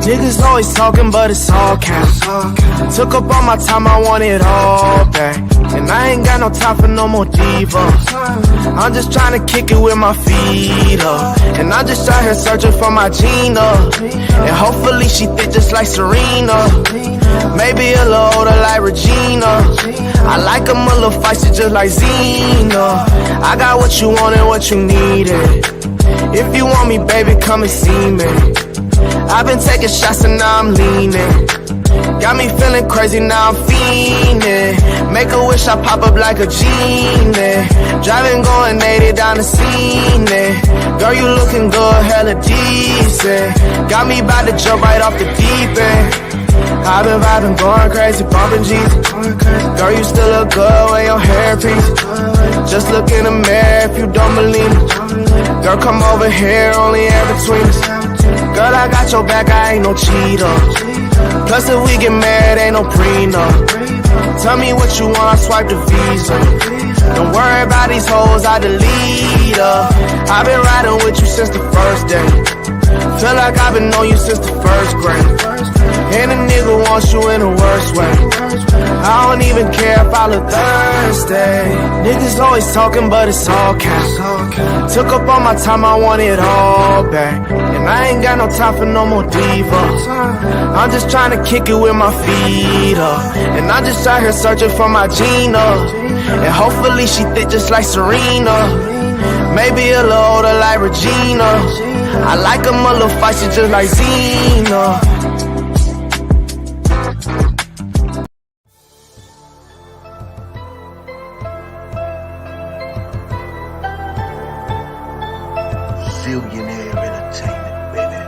Niggas always talking, but it's all cap. Took up all my time, I want it all back. And I ain't got no time for no more divas. I'm just trying to kick it with my feet up. And I'm just out here searching for my Gina. And hopefully she thick just like Serena. Maybe a little older like Regina. I like them a little feisty just like Zena. I got what you want and what you needed. If you want me, baby, come and see me. I've been taking shots and now I'm leaning. Got me feeling crazy, now I'm fiending. Make a wish, I pop up like a genie. Driving, going 80 down the scene. Girl, you looking good, hella decent. Got me about to jump right off the deep end. I've been vibing, going crazy, bumping G's. Girl, you still look good with your hairpiece. Just look in the mirror if you don't believe me. Girl, come over here, only air between us. Girl, I got your back, I ain't no cheater. Plus if we get married, ain't no prenup. Tell me what you want, I swipe the visa. Don't worry about these hoes, I delete her. I've been riding with you since the first day. Feel like I've been on you since the first grade. And a nigga wants you in the worst way. I don't even care if I look thirsty. Niggas always talking, but it's all cap. Took up all my time, I want it all back. And I ain't got no time for no more divas. I'm just trying to kick it with my feet up. And I'm just out here searching for my Gina. And hopefully she thick just like Serena. Maybe a little older like Regina. I like them a little feisty just like Zena. Billionaire Entertainment, baby.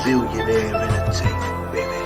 Billionaire Entertainment, baby.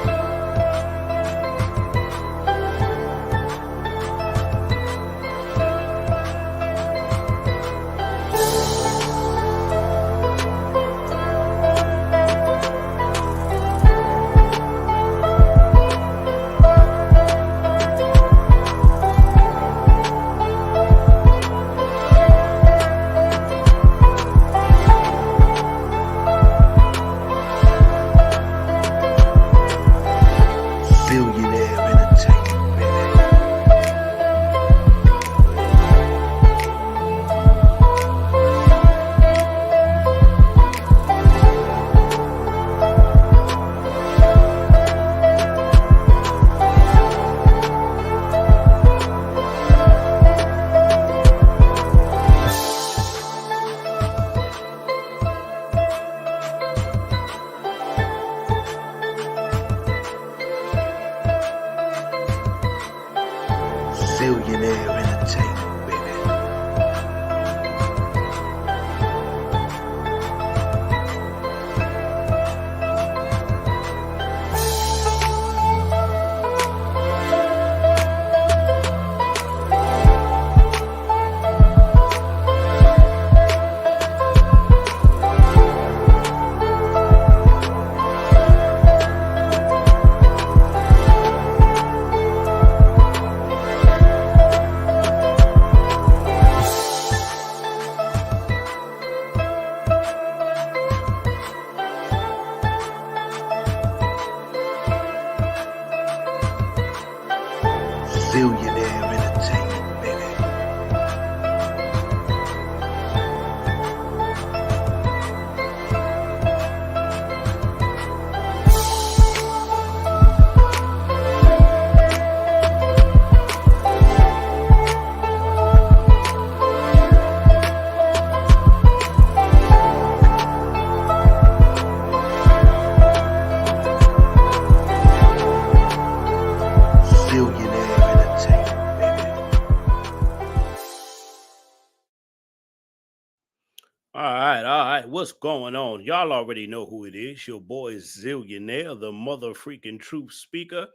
All right. What's going on? Y'all already know who it is. Your boy Zillionaire, the mother freaking truth speaker,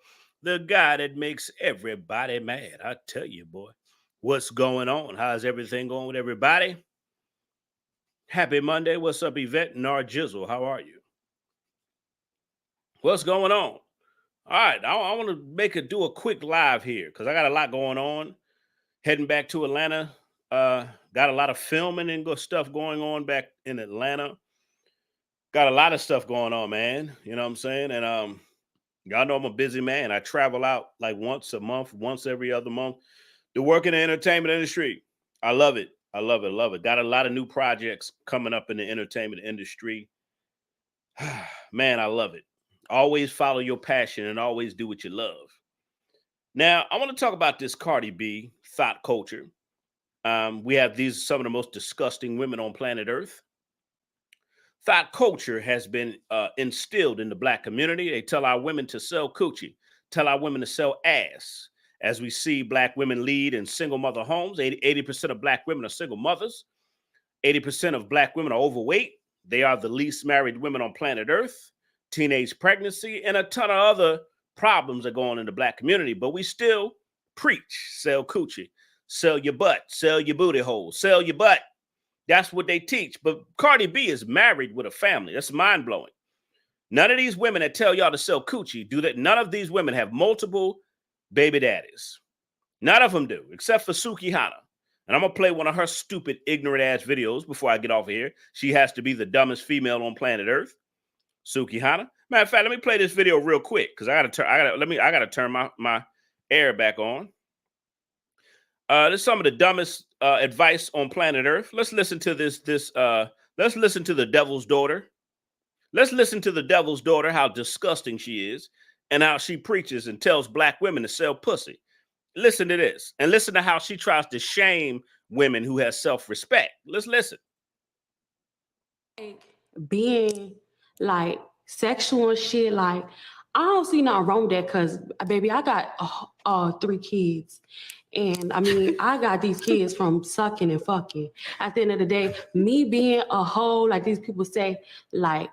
the guy that makes everybody mad. I tell you, boy. What's going on? How's everything going with everybody? Happy Monday. What's up, Yvette and Jizzle? How are you? What's going on? All right. I want to do a quick live here because I got a lot going on. Heading back to Atlanta. Got a lot of filming and stuff going on back in Atlanta. Got a lot of stuff going on, man. You know what I'm saying? And y'all know I'm a busy man. I travel out like once a month, once every other month to work in the entertainment industry. I love it. I love it. Love it. Got a lot of new projects coming up in the entertainment industry. Man, I love it. Always follow your passion and always do what you love. Now, I want to talk about this Cardi B thought culture. We have some of the most disgusting women on planet Earth. Thought culture has been instilled in the black community. They tell our women to sell coochie, tell our women to sell ass. As we see black women lead in single mother homes, 80% of black women are single mothers. 80% of black women are overweight. They are the least married women on planet Earth. Teenage pregnancy and a ton of other problems are going on in the black community. But we still preach, sell coochie, sell your butt, sell your booty hole, sell your butt. That's what they teach. But Cardi B is married with a family. That's mind blowing. None of these women that tell y'all to sell coochie do that. None of these women have multiple baby daddies. None of them do, except for Suki Hana. And I'm going to play one of her stupid, ignorant ass videos before I get off of here. She has to be the dumbest female on planet Earth. Suki Hana. Matter of fact, let me play this video real quick because I gotta turn my air back on. This is some of the dumbest advice on planet Earth. Let's listen to this. Let's listen to the devil's daughter. Let's listen to the devil's daughter, how disgusting she is, and how she preaches and tells black women to sell pussy. Listen to this, and listen to how she tries to shame women who have self-respect. Let's listen. Being like sexual and shit, like I don't see nothing wrong with that because, baby, I got 3 kids. And I mean, I got these kids from sucking and fucking. At the end of the day, me being a hoe, like these people say, like,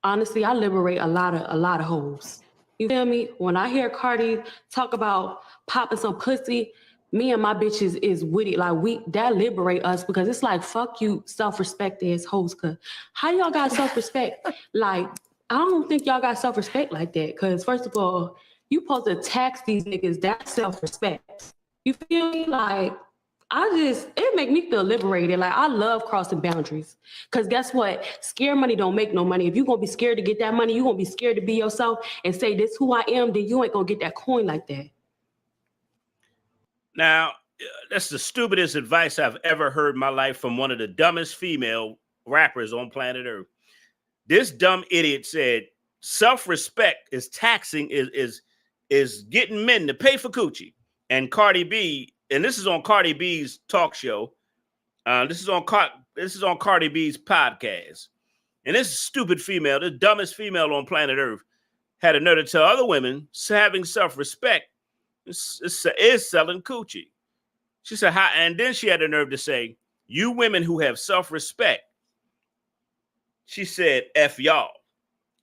honestly, I liberate a lot of hoes. You feel me? When I hear Cardi talk about popping some pussy, me and my bitches is witty. Like that liberate us because it's like, fuck you, self-respect as hoes. Cause how y'all got self-respect? Like, I don't think y'all got self-respect like that. Cause first of all, you supposed to tax these niggas. That's self-respect. You feel me? Like, it make me feel liberated. Like, I love crossing boundaries. Because guess what? Scared money don't make no money. If you're going to be scared to get that money, you're going to be scared to be yourself and say, this who I am, then you ain't going to get that coin like that. Now, that's the stupidest advice I've ever heard in my life from one of the dumbest female rappers on planet Earth. This dumb idiot said, self-respect is taxing, is getting men to pay for coochie. And Cardi B, and this is on Cardi B's talk show. This is on Cardi B's podcast. And this stupid female, the dumbest female on planet Earth, had a nerve to tell other women having self-respect is selling coochie. She said, "How?" And then she had the nerve to say, "You women who have self-respect," she said, "F y'all."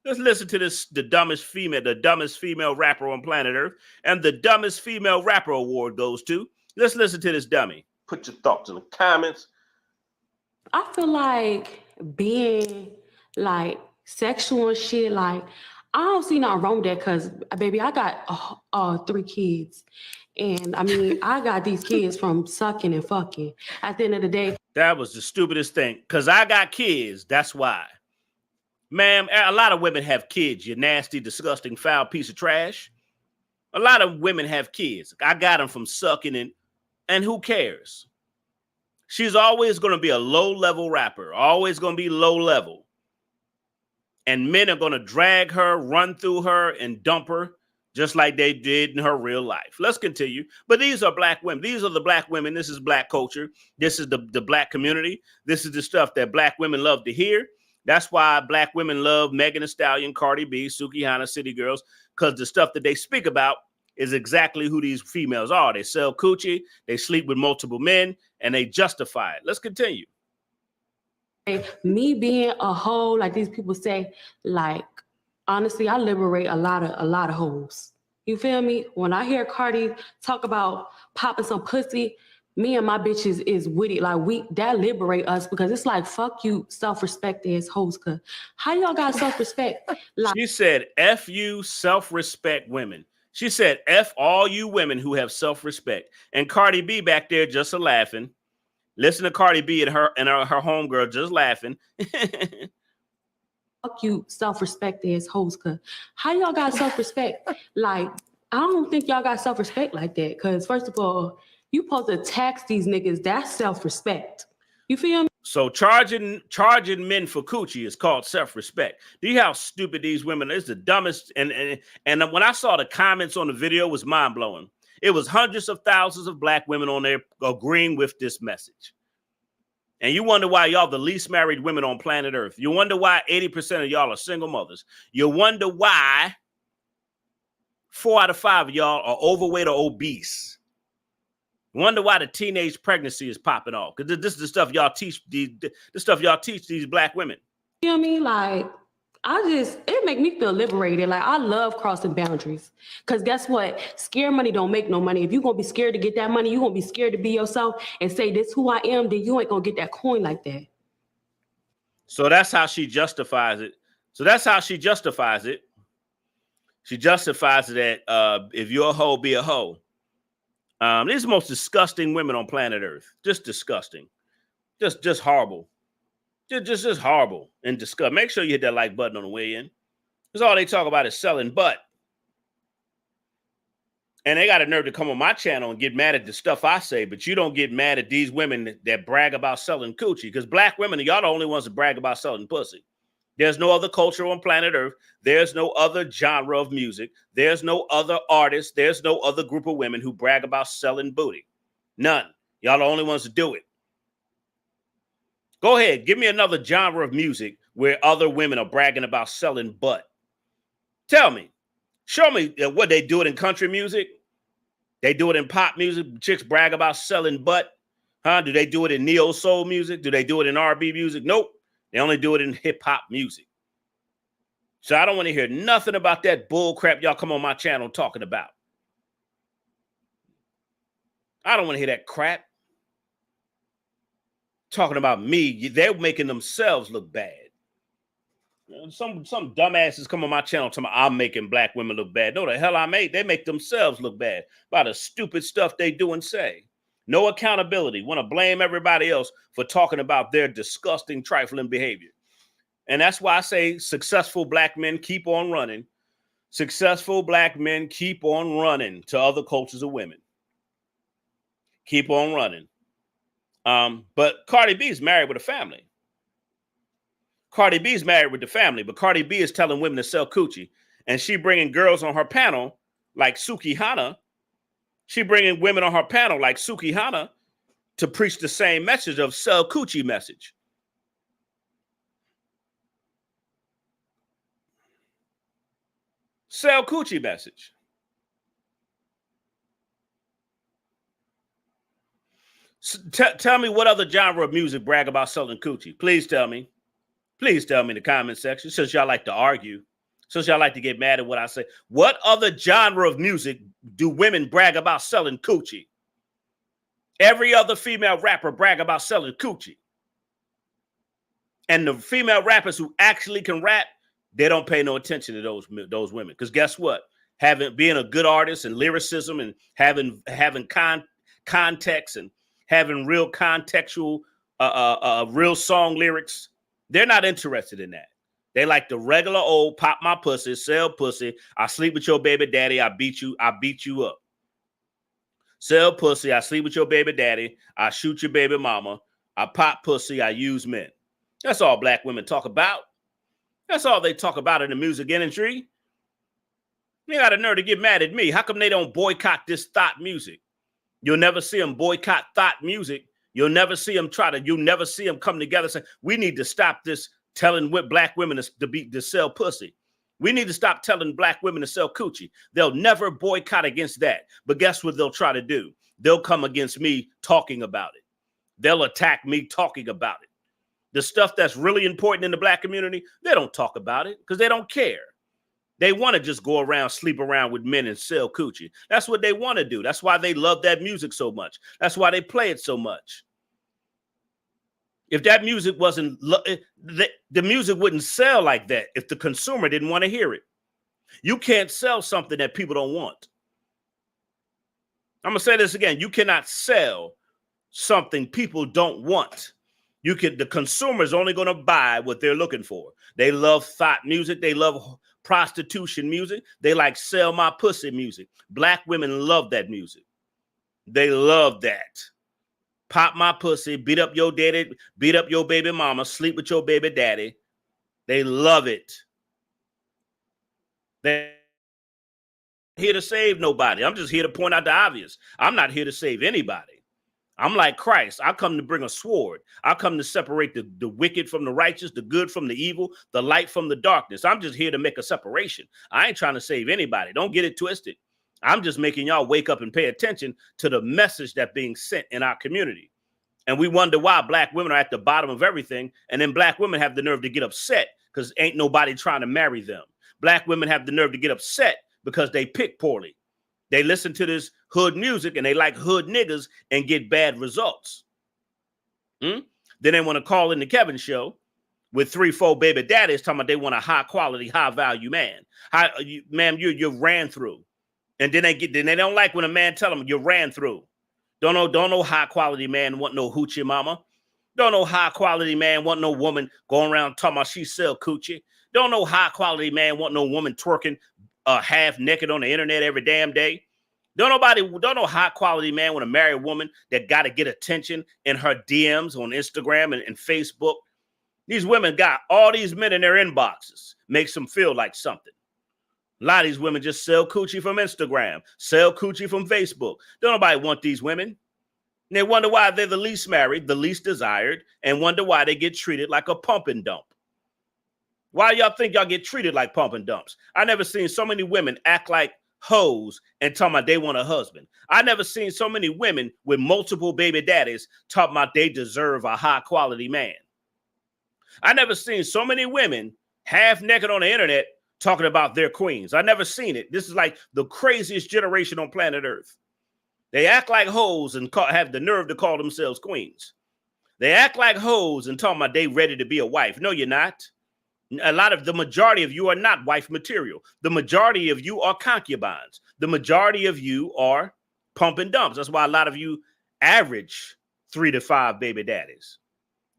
Let's listen to this, the dumbest female rapper on planet Earth, and the dumbest female rapper award goes to. Let's listen to this dummy. Put your thoughts in the comments. I feel like being like sexual and shit, like I don't see nothing wrong with that because, baby, I got 3 kids. And I mean, I got these kids from sucking and fucking. At the end of the day. That was the stupidest thing. Because I got kids, that's why. Ma'am, a lot of women have kids, you nasty, disgusting, foul piece of trash. A lot of women have kids. I got them from sucking and who cares? She's always going to be a low-level rapper, always going to be low-level. And men are going to drag her, run through her, and dump her, just like they did in her real life. Let's continue. But these are black women. These are the black women. This is black culture. This is the black community. This is the stuff that black women love to hear. That's why black women love Megan Thee Stallion, Cardi B, Suki Hana, City Girls, because the stuff that they speak about is exactly who these females are. They sell coochie, they sleep with multiple men, and they justify it. Let's continue. Me being a hoe, like these people say, like honestly, I liberate a lot of hoes. You feel me? When I hear Cardi talk about popping some pussy, me and my bitches is with it. Like that liberate us because it's like fuck you, self-respect as hoes. Cause how y'all got self-respect? Like She said, F you self-respect women. She said, F all you women who have self-respect. And Cardi B back there just laughing. Listen to Cardi B and her homegirl just laughing. fuck you, self-respect as hoes. Cause how y'all got self-respect? Like I don't think y'all got self-respect like that. Cause first of all, you supposed to tax these niggas. That's self-respect. You feel me? So charging men for coochie is called self-respect. Do you know how stupid these women are? It's the dumbest. And when I saw the comments on the video, it was mind-blowing. It was hundreds of thousands of black women on there agreeing with this message. And you wonder why y'all the least married women on planet Earth. You wonder why 80% of y'all are single mothers. You wonder why 4 out of 5 of y'all are overweight or obese. Wonder why the teenage pregnancy is popping off. Because this is the stuff y'all teach these black women. You know what I mean? Like, it make me feel liberated. Like, I love crossing boundaries. Because guess what? Scared money don't make no money. If you're going to be scared to get that money, you're going to be scared to be yourself and say, this who I am, then you ain't going to get that coin like that. So that's how she justifies it. She justifies it that if you're a hoe, be a hoe. These are the most disgusting women on planet Earth. Just disgusting. Just horrible. Just horrible and disgusting. Make sure you hit that like button on the way in. Because all they talk about is selling butt. And they got a nerve to come on my channel and get mad at the stuff I say, but you don't get mad at these women that brag about selling coochie. Because black women, y'all the only ones that brag about selling pussy. There's no other culture on planet Earth. There's no other genre of music. There's no other artist. There's no other group of women who brag about selling booty. None. Y'all the only ones to do it. Go ahead. Give me another genre of music where other women are bragging about selling butt. Tell me. Show me what they do it in country music. They do it in pop music. Chicks brag about selling butt. Huh? Do they do it in neo soul music? Do they do it in R&B music? Nope. They only do it in hip hop music. So I don't want to hear nothing about that bull crap y'all come on my channel talking about. I don't want to hear that crap. Talking about me, they're making themselves look bad. Some dumbasses come on my channel talking about I'm making black women look bad. No, the hell I made. They make themselves look bad by the stupid stuff they do and say. No accountability. Want to blame everybody else for talking about their disgusting, trifling behavior. And that's why I say successful black men keep on running. Successful black men keep on running to other cultures of women. Keep on running. But Cardi B is married with a family. Cardi B is married with the family, but Cardi B is telling women to sell coochie. And she bringing girls on her panel like Suki Hana. She bringing women on her panel like Suki Hana to preach the same message of sell coochie message. Sell coochie message. Tell me what other genre of music brag about selling coochie. Please tell me. Please tell me in the comment section, since y'all like to argue, since y'all like to get mad at what I say. What other genre of music do women brag about selling coochie? Every other female rapper brag about selling coochie. And the female rappers who actually can rap, they don't pay no attention to those women. Because guess what? Being a good artist and lyricism and having context and having real contextual, real song lyrics, they're not interested in that. They like the regular old pop my pussy, sell pussy. I sleep with your baby daddy. I beat you up. Sell pussy. I sleep with your baby daddy. I shoot your baby mama. I pop pussy. I use men. That's all black women talk about. That's all they talk about in the music industry. They got a nerve to get mad at me. How come they don't boycott this thought music? You'll never see them boycott thought music. You'll never see them you'll never see them come together and say, we need to stop this telling black women to sell pussy. We need to stop telling black women to sell coochie. They'll never boycott against that. But guess what they'll try to do? They'll come against me talking about it. They'll attack me talking about it. The stuff that's really important in the black community, they don't talk about it because they don't care. They want to just go around, sleep around with men and sell coochie. That's what they want to do. That's why they love that music so much. That's why they play it so much. If that music wasn't, the music wouldn't sell like that if the consumer didn't want to hear it. You can't sell something that people don't want. I'm going to say this again. You cannot sell something people don't want. The consumer's only going to buy what they're looking for. They love thought music. They love prostitution music. They like sell my pussy music. Black women love that music. They love that. Pop my pussy, beat up your daddy, beat up your baby mama, sleep with your baby daddy. They love it. They're here to save nobody. I'm just here to point out the obvious. I'm not here to save anybody. I'm like Christ. I come to bring a sword. I come to separate the wicked from the righteous, the good from the evil, the light from the darkness. I'm just here to make a separation. I ain't trying to save anybody. Don't get it twisted. I'm just making y'all wake up and pay attention to the message that's being sent in our community. And we wonder why black women are at the bottom of everything. And then black women have the nerve to get upset because ain't nobody trying to marry them. Black women have the nerve to get upset because they pick poorly. They listen to this hood music and they like hood niggas and get bad results. Then they want to call in the Kevin show with 3-4 baby daddies talking about they want a high quality, high value man. Ma'am, you ran through. And then they don't like when a man tell them you ran through. Don't know high quality man want no hoochie mama. Don't know high quality man want no woman going around talking about she sell coochie. Don't know high quality man want no woman twerking half naked on the internet every damn day. Don't know high quality man want to marry a woman that got to get attention in her DMs on Instagram and Facebook. These women got all these men in their inboxes. Makes them feel like something. A lot of these women just sell coochie from Instagram, sell coochie from Facebook. Don't nobody want these women. And they wonder why they're the least married, the least desired, and wonder why they get treated like a pump and dump. Why y'all think y'all get treated like pump and dumps? I never seen so many women act like hoes and talking about they want a husband. I never seen so many women with multiple baby daddies talking about they deserve a high quality man. I never seen so many women half naked on the internet talking about their queens. I never seen it. This is like the craziest generation on planet Earth. They act like hoes and have the nerve to call themselves queens. They act like hoes and talking about they ready to be a wife. No, you're not. The majority of you are not wife material. The majority of you are concubines. The majority of you are pump and dumps. That's why a lot of you average 3 to 5 baby daddies.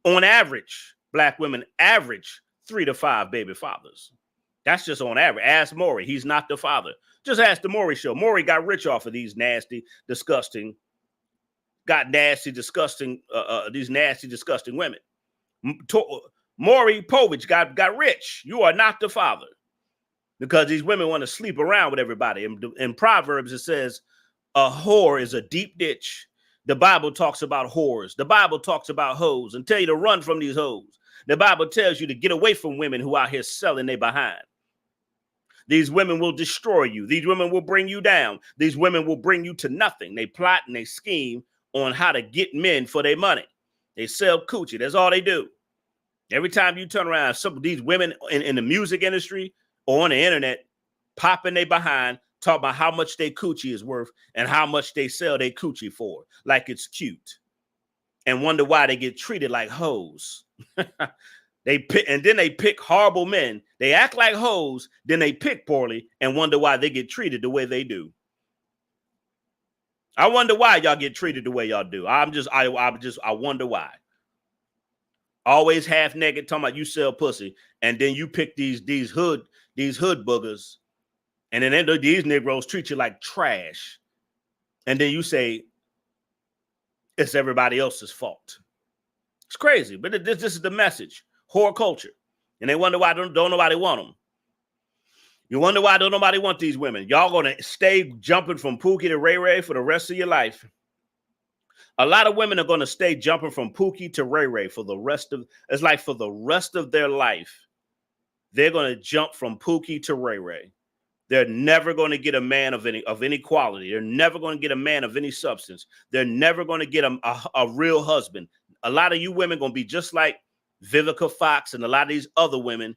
On average, black women average 3 to 5 baby fathers. That's just on average. Ask Maury. He's not the father. Just ask the Maury show. Maury got rich off of these nasty, disgusting women. Maury Povich got rich. You are not the father. Because these women want to sleep around with everybody. In Proverbs, it says, a whore is a deep ditch. The Bible talks about whores. The Bible talks about hoes and tell you to run from these hoes. The Bible tells you to get away from women who are out here selling their behind. These women will destroy you. These women will bring you down. These women will bring you to nothing. They plot and they scheme on how to get men for their money. They sell coochie. That's all they do. Every time you turn around, some of these women in the music industry or on the internet popping they behind, talking about how much their coochie is worth and how much they sell their coochie for, like it's cute, and wonder why they get treated like hoes. They pick horrible men. They act like hoes, then they pick poorly and wonder why they get treated the way they do. I wonder why y'all get treated the way y'all do. I wonder why. Always half naked, talking about you sell pussy, and then you pick these hood boogers, and then these Negroes treat you like trash, and then you say it's everybody else's fault. It's crazy, but this is the message. Whore culture. And they wonder why don't nobody want them. You wonder why don't nobody want these women. Y'all going to stay jumping from Pookie to Ray Ray for the rest of your life. A lot of women are going to stay jumping from Pookie to Ray Ray for the rest of their life. They're going to jump from Pookie to Ray Ray. They're never going to get a man of any quality. They're never going to get a man of any substance. They're never going to get a real husband. A lot of you women going to be just like Vivica Fox, and a lot of these other women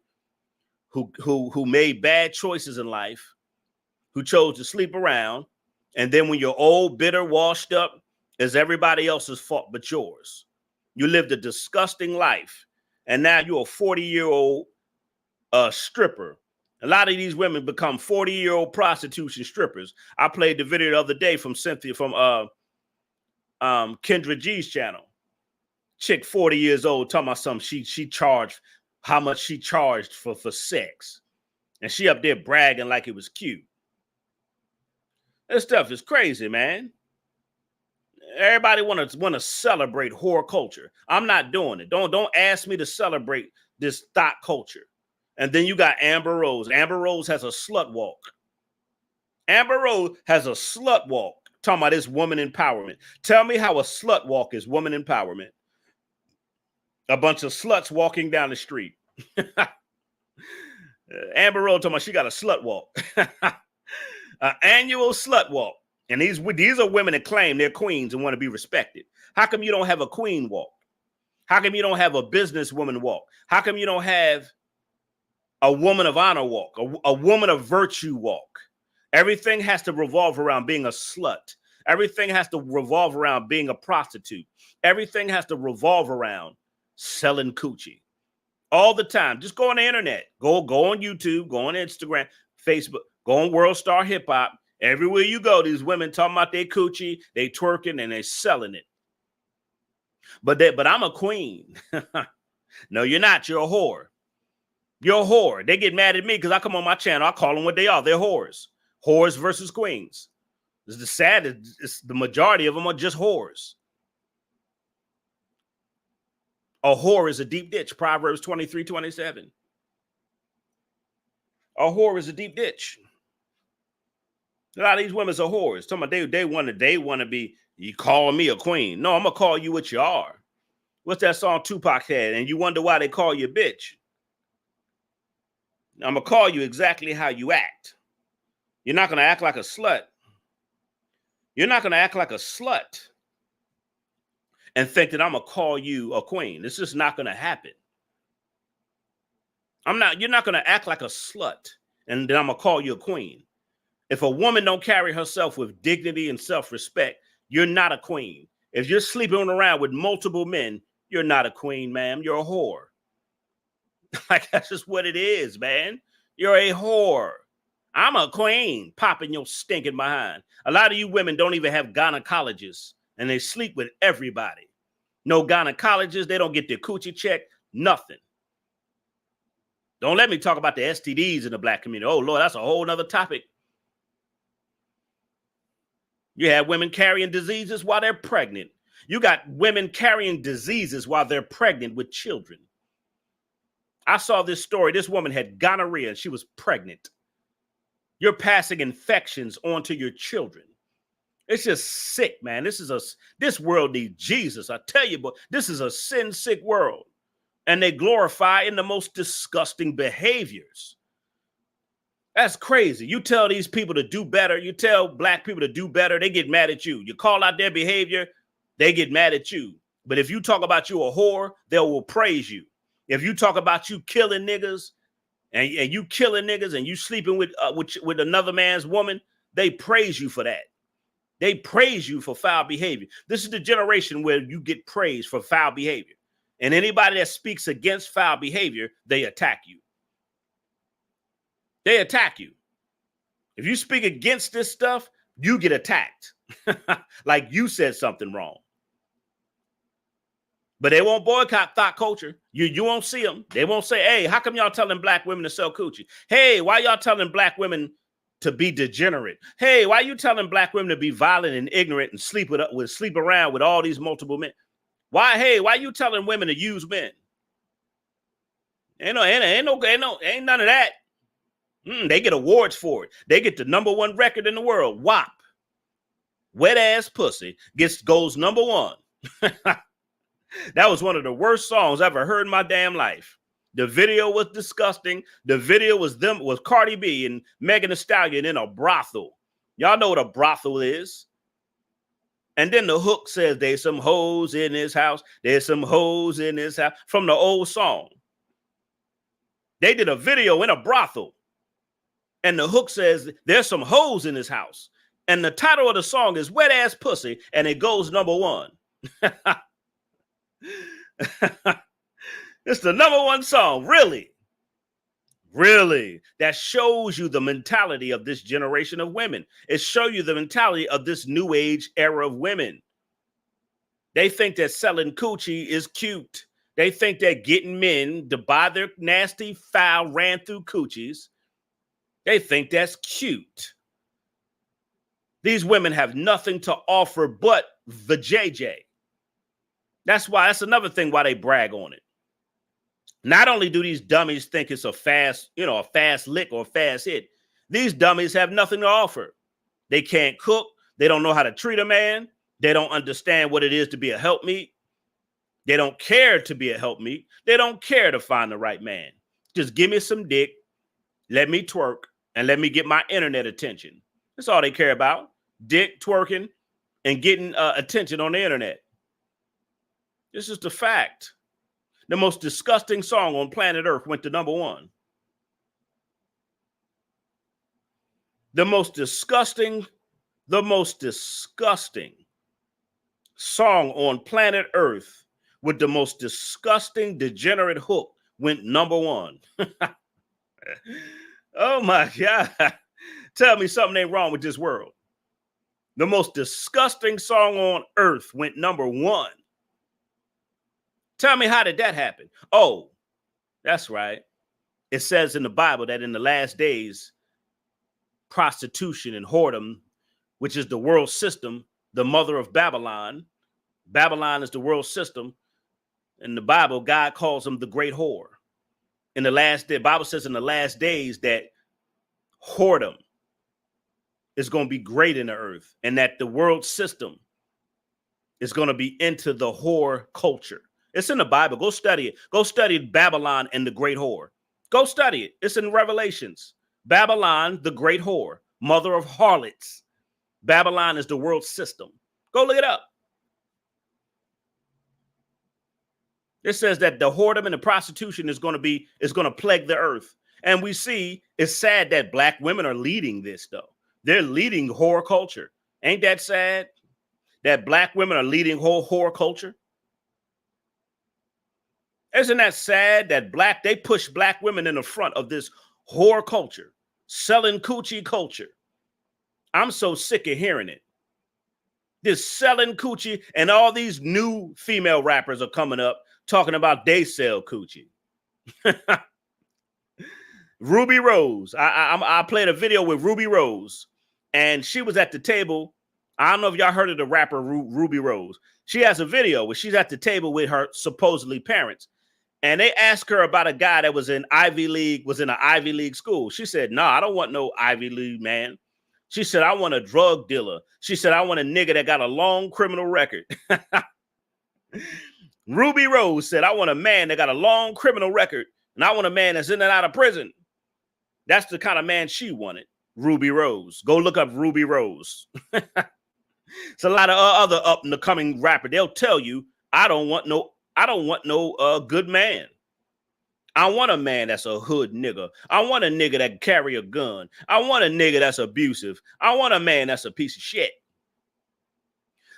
who made bad choices in life, who chose to sleep around, and then when you're old, bitter, washed up, it's everybody else's fault but yours. You lived a disgusting life, and now you're a 40-year-old stripper. A lot of these women become 40-year-old prostitution strippers. I played the video the other day from Cynthia from Kendra G's channel. Chick 40 years old talking about something she charged, how much she charged for sex. And she up there bragging like it was cute. This stuff is crazy, man. Everybody want to celebrate whore culture. I'm not doing it. Don't ask me to celebrate this thought culture. And then you got Amber Rose. Amber Rose has a slut walk. Amber Rose has a slut walk. Talking about this woman empowerment. Tell me how a slut walk is woman empowerment. A bunch of sluts walking down the street. Amber Rose talking about she got a slut walk. An annual slut walk. And these are women that claim they're queens and want to be respected. How come you don't have a queen walk? How come you don't have a businesswoman walk? How come you don't have a woman of honor walk, a woman of virtue walk? Everything has to revolve around being a slut. Everything has to revolve around being a prostitute. Everything has to revolve around selling coochie all the time. Just go on the internet. Go on YouTube. Go on Instagram, Facebook. Go on World Star Hip Hop. Everywhere you go, these women talking about their coochie, they twerking and they selling it. But I'm a queen. No, you're not. You're a whore. You're a whore. They get mad at me because I come on my channel. I call them what they are. They're whores. Whores versus queens. It's the sad. It's the majority of them are just whores. A whore is a deep ditch. Proverbs 23:27. A whore is a deep ditch. A lot of these women are whores. Talking about they want to be, you call me a queen. No, I'm going to call you what you are. What's that song Tupac had? And you wonder why they call you a bitch. I'm going to call you exactly how you act. You're not going to act like a slut. You're not going to act like a slut and think that I'm going to call you a queen. This is not going to happen. You're not going to act like a slut and then I'm going to call you a queen. If a woman don't carry herself with dignity and self-respect, you're not a queen. If you're sleeping around with multiple men, you're not a queen, ma'am. You're a whore. Like, that's just what it is, man. You're a whore. I'm a queen, popping your stinking behind. A lot of you women don't even have gynecologists, and they sleep with everybody. No gynecologists. They don't get their coochie checked. Nothing. Don't let me talk about the STDs in the black community. Oh, Lord, that's a whole nother topic. You have women carrying diseases while they're pregnant. You got women carrying diseases while they're pregnant with children. I saw this story. This woman had gonorrhea and she was pregnant. You're passing infections onto your children. It's just sick, man. This world needs Jesus. I tell you, but this is a sin-sick world. And they glorify in the most disgusting behaviors. That's crazy. You tell these people to do better. You tell black people to do better. They get mad at you. You call out their behavior. They get mad at you. But if you talk about you a whore, they will praise you. If you talk about you killing niggas and you killing niggas and you sleeping with another man's woman, they praise you for that. They praise you for foul behavior. This is the generation where you get praised for foul behavior. And anybody that speaks against foul behavior, they attack you. They attack you. If you speak against this stuff, you get attacked. Like you said something wrong. But they won't boycott thought culture. You won't see them. They won't say, hey, how come y'all telling black women to sell coochie? Hey, why y'all telling black women to be degenerate? Hey, why you telling black women to be violent and ignorant and sleep around with all these multiple men? Why you telling women to use men? Ain't none of that. They get awards for it. They get the #1 record in the world. WAP. Wet ass pussy goes #1. That was one of the worst songs I ever heard in my damn life. The video was disgusting. The video was Cardi B and Megan Thee Stallion in a brothel. Y'all know what a brothel is. And then the hook says, there's some hoes in this house. There's some hoes in this house, from the old song. They did a video in a brothel. And the hook says, there's some hoes in this house. And the title of the song is Wet Ass Pussy. And it goes #1. It's the #1 song. Really? Really? That shows you the mentality of this generation of women. It shows you the mentality of this new age era of women. They think that selling coochie is cute. They think that getting men to buy their nasty, foul, ran through coochies, they think that's cute. These women have nothing to offer but the JJ. That's another thing why they brag on it. Not only do these dummies think it's a fast lick or a fast hit, these dummies have nothing to offer. They can't cook. They don't know how to treat a man. They don't understand what it is to be a helpmeet. They don't care to be a helpmeet. They don't care to find the right man. Just give me some dick, let me twerk, and let me get my internet attention. That's all they care about. Dick, twerking, and getting attention on the internet. This is the fact. The most disgusting song on planet Earth went to #1. The most disgusting song on planet Earth with the most disgusting, degenerate hook went #1. Oh my God. Tell me something ain't wrong with this world. The most disgusting song on earth went #1. Tell me, how did that happen? Oh, that's right. It says in the Bible that in the last days, prostitution and whoredom, which is the world system, the mother of Babylon. Babylon is the world system. In the Bible, God calls them the great whore. In the last day, the Bible says in the last days that whoredom is going to be great in the earth, and that the world system is going to be into the whore culture. It's in the Bible. Go study it. Go study Babylon and the great whore. Go study it. It's in Revelations. Babylon, the great whore, mother of harlots. Babylon is the world system. Go look it up. It says that the whoredom and the prostitution is going to plague the earth. And we see, it's sad that black women are leading this, though. They're leading whore culture. Ain't that sad? That black women are leading whore culture? Isn't that sad that they push black women in the front of this whore culture, selling coochie culture? I'm so sick of hearing it. This selling coochie, and all these new female rappers are coming up talking about they sell coochie. Ruby Rose. I played a video with Ruby Rose, and she was at the table. I don't know if y'all heard of the rapper Ruby Rose. She has a video where she's at the table with her supposedly parents. And they asked her about a guy that was in an Ivy League school. She said, "No, I don't want no Ivy League man." She said, "I want a drug dealer." She said, "I want a nigga that got a long criminal record." Ruby Rose said, "I want a man that got a long criminal record, and I want a man that's in and out of prison." That's the kind of man she wanted. Ruby Rose. Go look up Ruby Rose. It's a lot of other up and coming rapper. They'll tell you, I don't want no good man. I want a man that's a hood nigga. I want a nigga that can carry a gun. I want a nigga that's abusive. I want a man that's a piece of shit.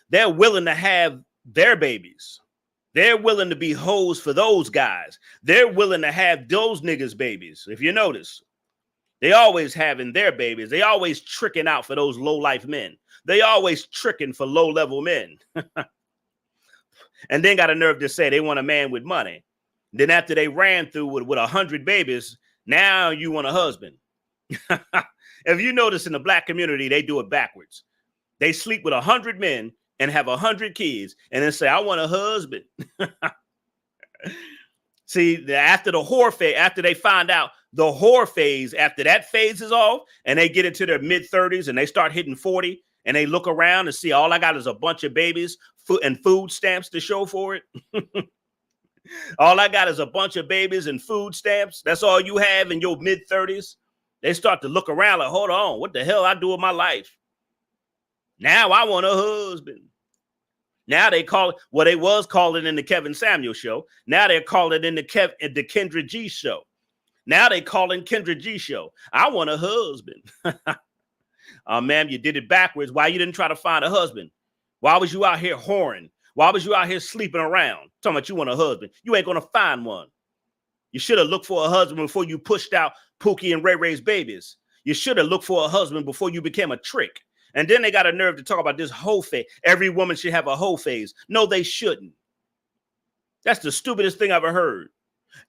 They're willing to have their babies. They're willing to be hoes for those guys. They're willing to have those niggas' babies. If you notice, they always having their babies. They always tricking out for those low-life men. They always tricking for low-level men. And then got a nerve to say they want a man with money. Then after they ran through with 100 babies, now you want a husband. If you notice in the black community, they do it backwards. They sleep with 100 men and have 100 kids and then say, I want a husband. See, after the whore phase, after they find out the whore phase, after that phase is off and they get into their mid-30s and they start hitting 40 and they look around and see all I got is a bunch of babies and food stamps to show for it. All I got is a bunch of babies and food stamps. That's all you have in your mid-30s. They start to look around like, hold on, what the hell I do with my life? Now I want a husband. Now they call it, well, they was calling in the Kevin Samuel show. Now they're calling in the Kendra G show. Now they calling Kendra G show. I want a husband. Ma'am, you did it backwards. Why you didn't try to find a husband? Why was you out here whoring? Why was you out here sleeping around? Talking about you want a husband. You ain't going to find one. You should have looked for a husband before you pushed out Pookie and Ray Ray's babies. You should have looked for a husband before you became a trick. And then they got a nerve to talk about this hoe phase. Every woman should have a hoe phase. No, they shouldn't. That's the stupidest thing I've ever heard.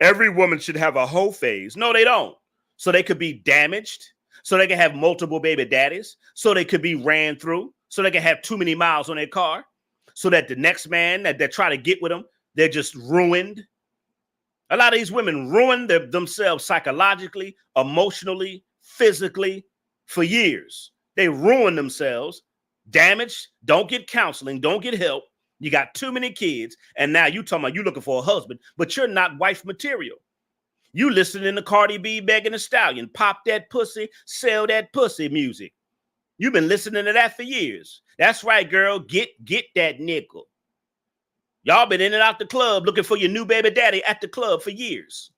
Every woman should have a hoe phase. No, they don't. So they could be damaged. So they can have multiple baby daddies. So they could be ran through. So they can have too many miles on their car. So that the next man that they try to get with them, they're just ruined. A lot of these women ruin themselves psychologically, emotionally, physically for years. They ruin themselves, damaged, don't get counseling, don't get help. You got too many kids, and now you talking about you looking for a husband, but you're not wife material. You listening to Cardi B, Megan Thee Stallion, pop that pussy, sell that pussy music. You've been listening to that for years. That's right, girl. Get that nickel. Y'all been in and out the club looking for your new baby daddy at the club for years.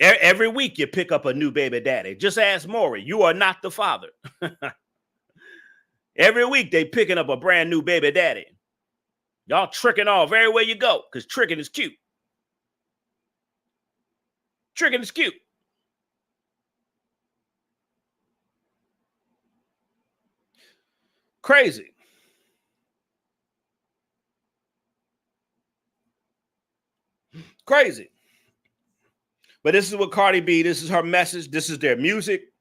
Every week you pick up a new baby daddy. Just ask Maury. You are not the father. Every week they picking up a brand new baby daddy. Y'all tricking off everywhere you go because tricking is cute. Tricking is cute. Crazy. Crazy. But this is what Cardi B, this is her message. This is their music.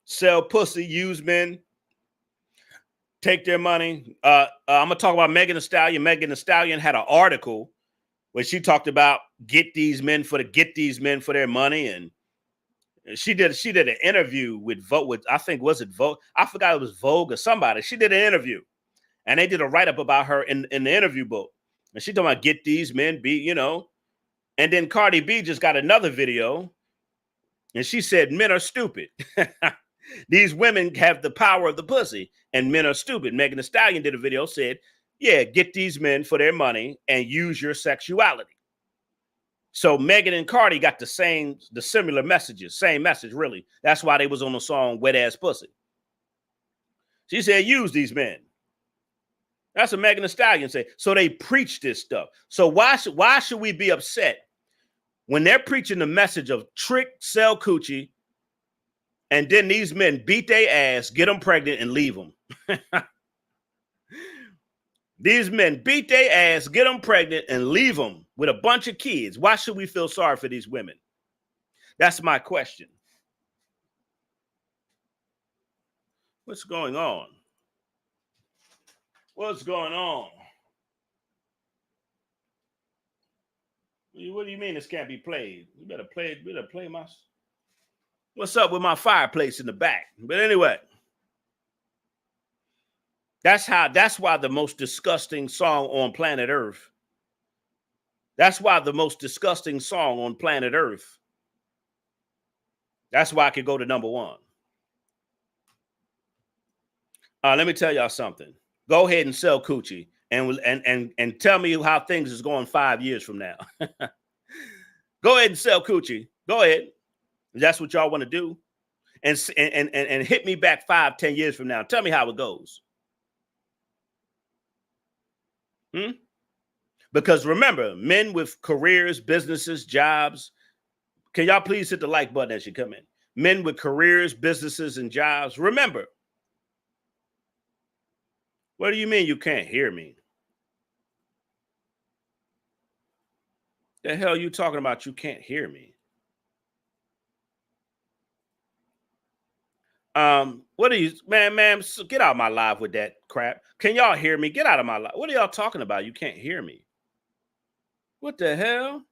Sell pussy, use men, take their money. I'm going to talk about Megan Thee Stallion. Megan Thee Stallion had an article where she talked about get these men for their money. And she did an interview with I think, was it Vogue? I forgot it was Vogue or somebody. She did an interview and they did a write-up about her in the interview book. And she talking about get these men, and then Cardi B just got another video and she said, men are stupid. These women have the power of the pussy and men are stupid. Megan Thee Stallion did a video, said, yeah, get these men for their money and use your sexuality. So Megan and Cardi got the similar messages, same message, really. That's why they was on the song Wet Ass Pussy. She said, use these men. That's what Megan Thee Stallion said. So they preach this stuff. So why should we be upset when they're preaching the message of trick, sell coochie, and then these men beat their ass, get them pregnant, and leave them? These men beat their ass, get them pregnant, and leave them with a bunch of kids. Why should we feel sorry for these women? That's my question. What's going on? What's going on? What do you mean this can't be played? You better play it. Better play my... What's up with my fireplace in the back? But anyway, that's why the most disgusting song on planet Earth. That's why the most disgusting song on planet Earth. That's why I could go to number one. Let me tell y'all something. Go ahead and sell coochie and tell me how things is going 5 years from now. Go ahead and sell coochie. Go ahead. If that's what y'all want to do. And hit me back 5-10 years from now. Tell me how it goes. Because remember, men with careers, businesses, jobs. Can y'all please hit the like button as you come in? Men with careers, businesses, and jobs. Remember. What do you mean you can't hear me? The hell you talking about you can't hear me? What are you, man, get out of my live with that crap. Can y'all hear me? Get out of my live. What are y'all talking about? You can't hear me. What the hell?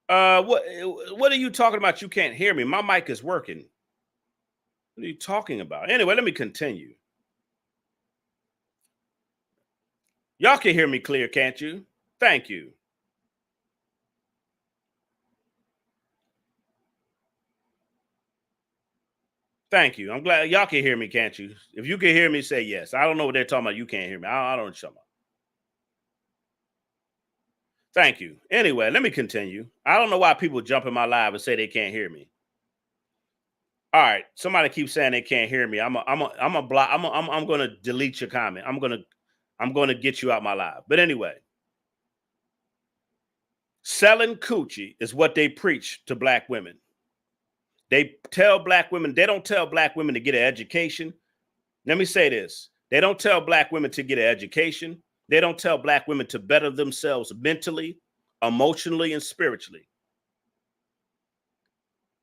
What are you talking about? You can't hear me. My mic is working. What are you talking about? Anyway, let me continue. Y'all can hear me clear, can't you? Thank you. Thank you. I'm glad y'all can hear me, can't you? If you can hear me, say yes. I don't know what they're talking about. You can't hear me. I don't know what you're talking about. Thank you. Anyway, let me continue. I don't know why people jump in my live and say they can't hear me. All right, somebody keeps saying they can't hear me. I'm going to delete your comment. I'm going to get you out my live. But anyway, selling coochie is what they preach to black women. They tell black women, they don't tell black women to get an education. Let me say this. They don't tell black women to get an education. They don't tell black women to better themselves mentally, emotionally, and spiritually.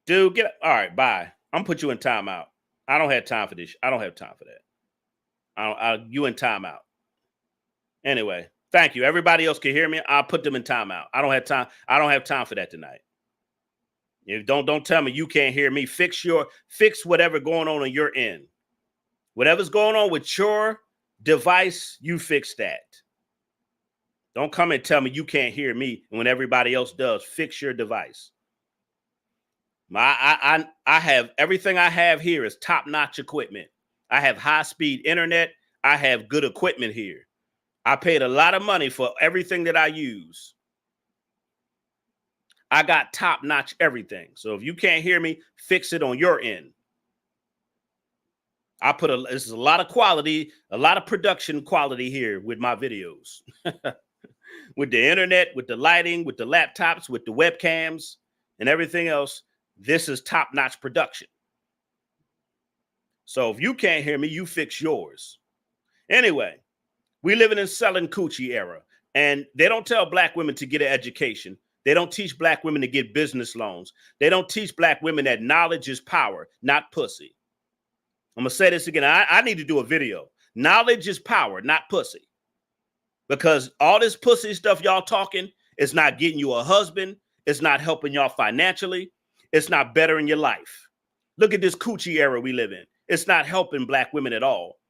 Dude, all right, bye. I'm gonna put you in timeout. I don't have time for this. I don't have time for that. You in timeout. Anyway, thank you. Everybody else can hear me. I'll put them in timeout. I don't have time. I don't have time for that tonight. Don't tell me you can't hear me. Fix whatever going on your end. Whatever's going on with your device, you fix that. Don't come and tell me you can't hear me when everybody else does. Fix your device. I have everything I have here is top-notch equipment. I have high-speed internet. I have good equipment here. I paid a lot of money for everything that I use. I got top-notch everything. So if you can't hear me, fix it on your end. This is a lot of quality, a lot of production quality here with my videos. With the internet, with the lighting, with the laptops, with the webcams, and everything else. This is top-notch production. So if you can't hear me, you fix yours. Anyway, we living in selling coochie era, and they don't tell black women to get an education. They don't teach black women to get business loans. They don't teach black women that knowledge is power, not pussy. I'm going to say this again. I need to do a video. Knowledge is power, not pussy. Because all this pussy stuff y'all talking is not getting you a husband. It's not helping y'all financially. It's not bettering your life. Look at this coochie era we live in. It's not helping black women at all.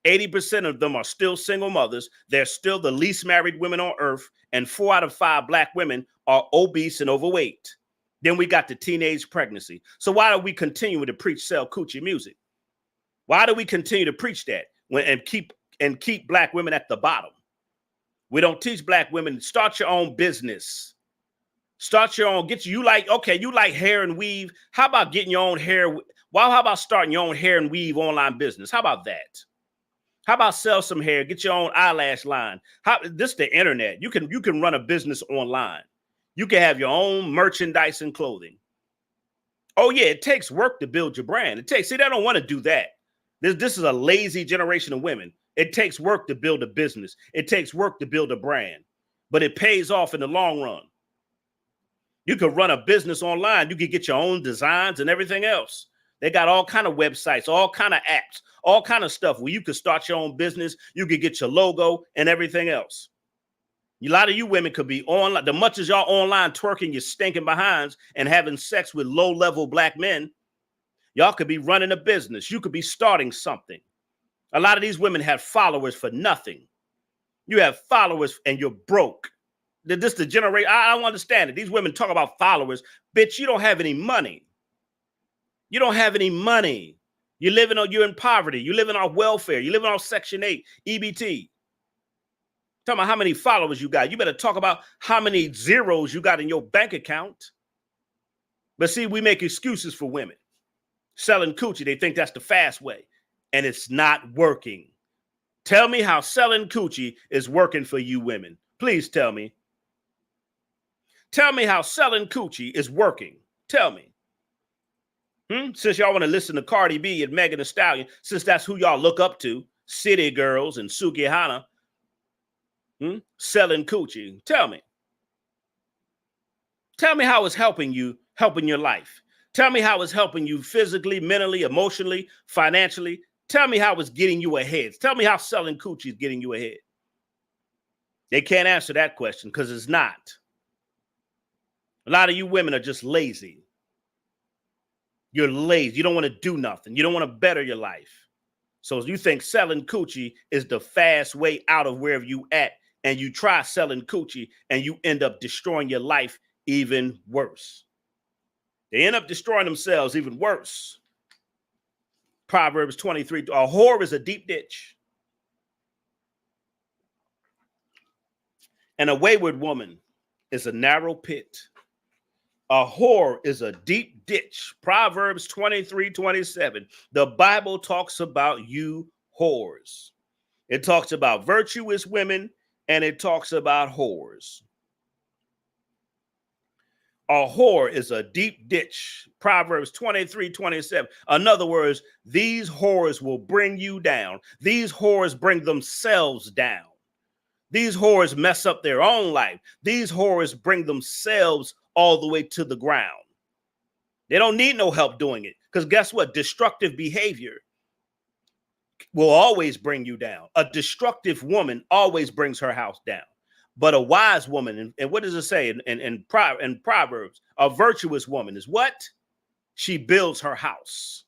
80% of them are still single mothers. They're still the least married women on earth. And 4 out of 5 black women are obese and overweight. Then we got the teenage pregnancy. So why do we continue to preach sell coochie music? Why do we continue to preach that and keep black women at the bottom? We don't teach black women, start your own business. Start your own, you like hair and weave. How about getting your own hair? Well, how about starting your own hair and weave online business? How about that? How about sell some hair, get your own eyelash line? This is the internet. You can run a business online. You can have your own merchandise and clothing. Oh yeah, it takes work to build your brand. They don't want to do that. This is a lazy generation of women. It takes work to build a business. It takes work to build a brand, but it pays off in the long run. You could run a business online. You could get your own designs and everything else. They got all kind of websites, all kind of apps, all kind of stuff where you could start your own business. You could get your logo and everything else. A lot of you women could be online. The much as y'all online twerking your stinking behinds and having sex with low-level black men, y'all could be running a business. You could be starting something. A lot of these women have followers for nothing. You have followers and you're broke. This the generation. I don't understand it. These women talk about followers. Bitch, you don't have any money. You don't have any money. You're in poverty. You live on welfare. You live on Section 8, EBT. Talking about how many followers you got. You better talk about how many zeros you got in your bank account. But see, we make excuses for women. Selling coochie, they think that's the fast way. And it's not working. Tell me how selling coochie is working for you women. Please tell me. Tell me how selling coochie is working. Tell me. Since y'all want to listen to Cardi B and Megan Thee Stallion, since that's who y'all look up to, City Girls and Suki Hana, selling coochie. Tell me. Tell me how it's helping you, helping your life. Tell me how it's helping you physically, mentally, emotionally, financially. Tell me how it's getting you ahead. Tell me how selling coochie is getting you ahead. They can't answer that question because it's not. A lot of you women are just lazy. You're lazy. You don't want to do nothing. You don't want to better your life. So you think selling coochie is the fast way out of wherever you at, and you try selling coochie and you end up destroying your life even worse. They end up destroying themselves even worse. Proverbs 23. A whore is a deep ditch, and a wayward woman is a narrow pit. A whore is a deep ditch. Proverbs 23:27. The Bible talks about you whores. It talks about virtuous women and it talks about whores. A whore is a deep ditch. Proverbs 23:27. In other words, these whores will bring you down. These whores bring themselves down. These whores mess up their own life. These whores bring themselves all the way to the ground. They don't need no help doing it. Because guess what? Destructive behavior will always bring you down. A destructive woman always brings her house down. But a wise woman, and what does it say in Proverbs? A virtuous woman is what? She builds her house.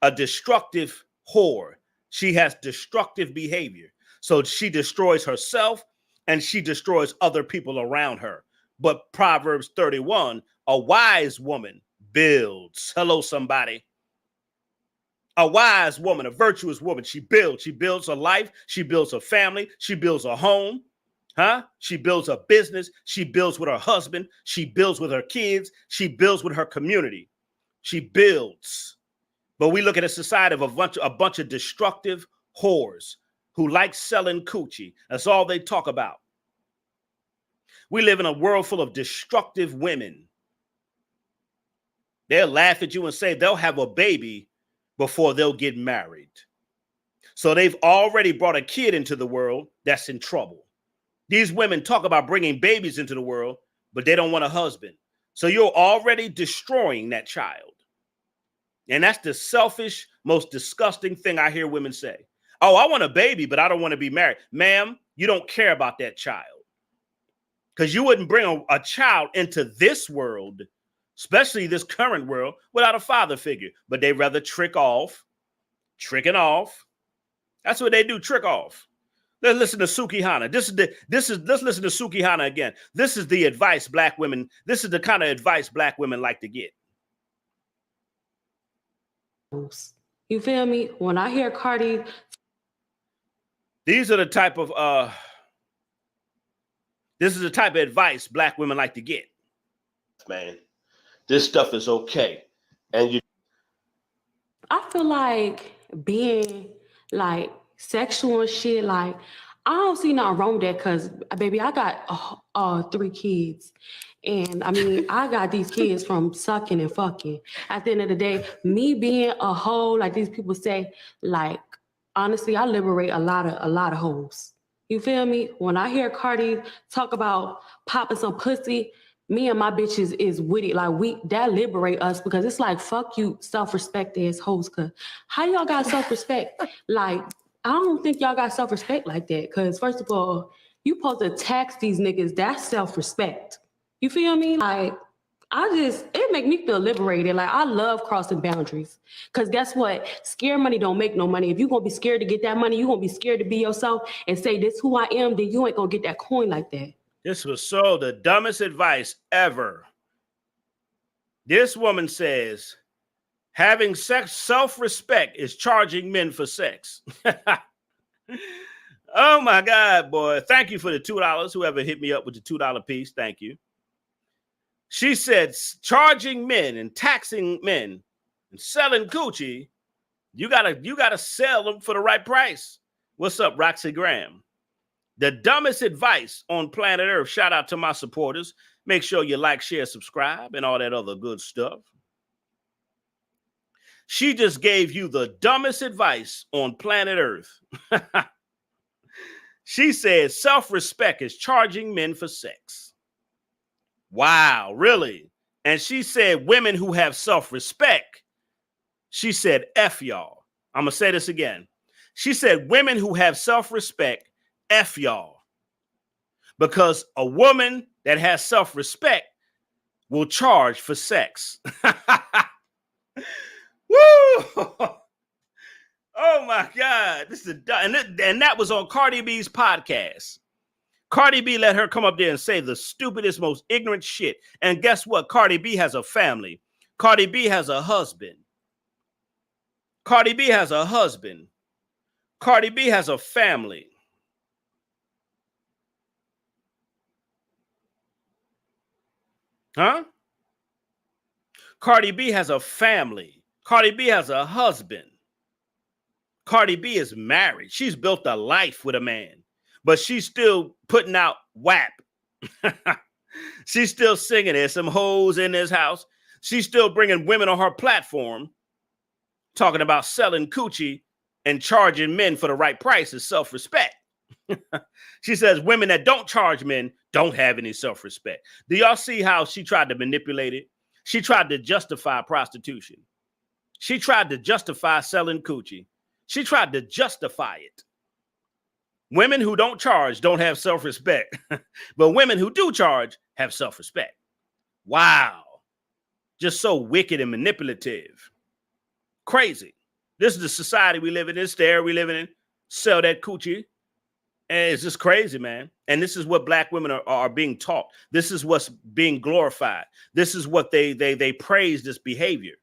A destructive whore, she has destructive behavior. So she destroys herself and she destroys other people around her. But Proverbs 31, a wise woman builds. Hello, somebody. A wise woman, a virtuous woman, she builds a life, she builds a family, she builds a home, She builds a business, she builds with her husband, she builds with her kids, she builds with her community. She builds. But we look at a society of a bunch of destructive whores who like selling coochie. That's all they talk about. We live in a world full of destructive women. They'll laugh at you and say they'll have a baby before they'll get married. So they've already brought a kid into the world that's in trouble. These women talk about bringing babies into the world, but they don't want a husband. So you're already destroying that child. And that's the selfish, most disgusting thing I hear women say. Oh, I want a baby, but I don't want to be married. Ma'am, you don't care about that child. Because you wouldn't bring a child into this world, especially this current world, without a father figure. But they rather tricking off. That's what they do, trick off. Let's listen to Suki Hana. Let's listen to Suki Hana again. This is the advice black women, this is the kind of advice black women like to get. You feel me? When I hear CARDI. These are the type of this is the type of advice black women like to get. Man, this stuff is okay. And I feel like being like sexual and shit, like I don't see nothing wrong with that because, baby, I got 3 kids. And I mean, I got these kids from sucking and fucking. At the end of the day, me being a hoe, like these people say, like, honestly, I liberate a lot of hoes. You feel me? When I hear CARDI talk about popping some pussy, me and my bitches is with it. Like that liberate us because it's like, fuck you, self-respect as hoes. Cause how y'all got self-respect? Like, I don't think y'all got self-respect like that. Cause first of all, you supposed to tax these niggas. That's self-respect. You feel me? Like, it make me feel liberated. Like, I love crossing boundaries. Because guess what? Scared money don't make no money. If you're going to be scared to get that money, you're going to be scared to be yourself and say, this who I am, then you ain't going to get that coin like that. This was so the dumbest advice ever. This woman says, having sex, self-respect is charging men for sex. Oh, my God, boy. Thank you for the $2. Whoever hit me up with the $2 piece, thank you. She said, charging men and taxing men and selling coochie, you gotta sell them for the right price. What's up, Roxy Graham? The dumbest advice on planet Earth. Shout out to my supporters. Make sure you like, share, subscribe, and all that other good stuff. She just gave you the dumbest advice on planet Earth. She said self-respect is charging men for sex. Wow, really? And she said women who have self-respect, she said, F y'all. I'm going to say this again. She said women who have self-respect, F y'all. Because a woman that has self-respect will charge for sex. Woo! Oh my God. This is and that was on Cardi B's podcast. Cardi B let her come up there and say the stupidest, most ignorant shit. And guess what? Cardi B has a family. Cardi B has a husband. Cardi B has a husband. Cardi B has a family. Huh? Cardi B has a family. Cardi B has a husband. Cardi B is married. She's built a life with a man, but she's still putting out WAP. She's still singing. There's some hoes in this house. She's still bringing women on her platform, talking about selling coochie and charging men for the right price is self-respect. She says women that don't charge men don't have any self-respect. Do y'all see how she tried to manipulate it? She tried to justify prostitution. She tried to justify selling coochie. She tried to justify it. Women who don't charge don't have self-respect, but women who do charge have self-respect. Wow. Just so wicked and manipulative. Crazy. This is the society we live in. This is the era we live in. Sell that coochie. And it's just crazy, man. And this is what black women are being taught. This is what's being glorified. This is what they praise this behavior.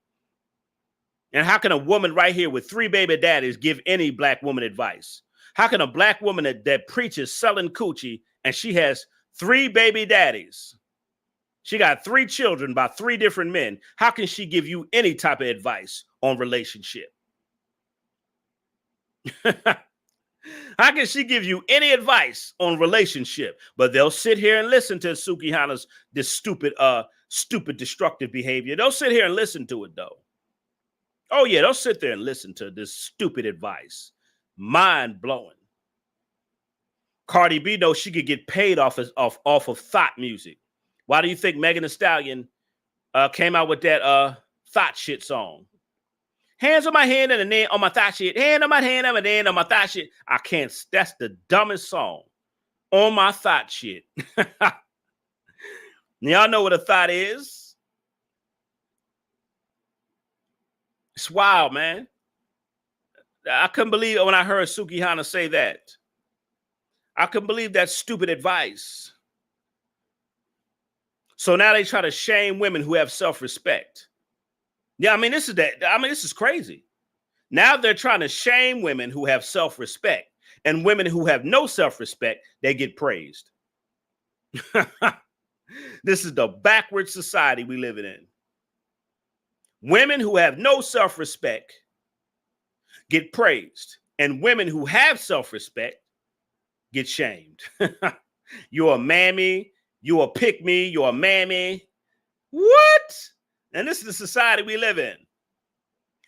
And how can a woman right here with 3 baby daddies give any black woman advice? How can a black woman that preaches selling coochie and she has 3 baby daddies? She got 3 children by 3 different men. How can she give you any type of advice on relationship? How can she give you any advice on relationship? But they'll sit here and listen to Suki Hana's this stupid, destructive behavior. They'll sit here and listen to it, though. Oh, yeah, they'll sit there and listen to this stupid advice. Mind blowing. Cardi B knows she could get paid off of thought music. Why do you think Megan Thee Stallion came out with that thought shit song? Hands on my hand and then on my thought shit. Hand on my hand and then on my thought shit. I can't. That's the dumbest song. On my thought shit. Y'all know what a thought is? It's wild, man. I couldn't believe it when I heard Suki Hana say that. I couldn't believe that stupid advice. So now they try to shame women who have self-respect. Yeah, I mean, this is crazy. Now they're trying to shame women who have self-respect, and women who have no self-respect, they get praised. This is the backward society we live in. Women who have no self-respect get praised, and women who have self-respect get shamed. You're a mammy, you're a pick-me, you're a mammy. What? And this is the society we live in.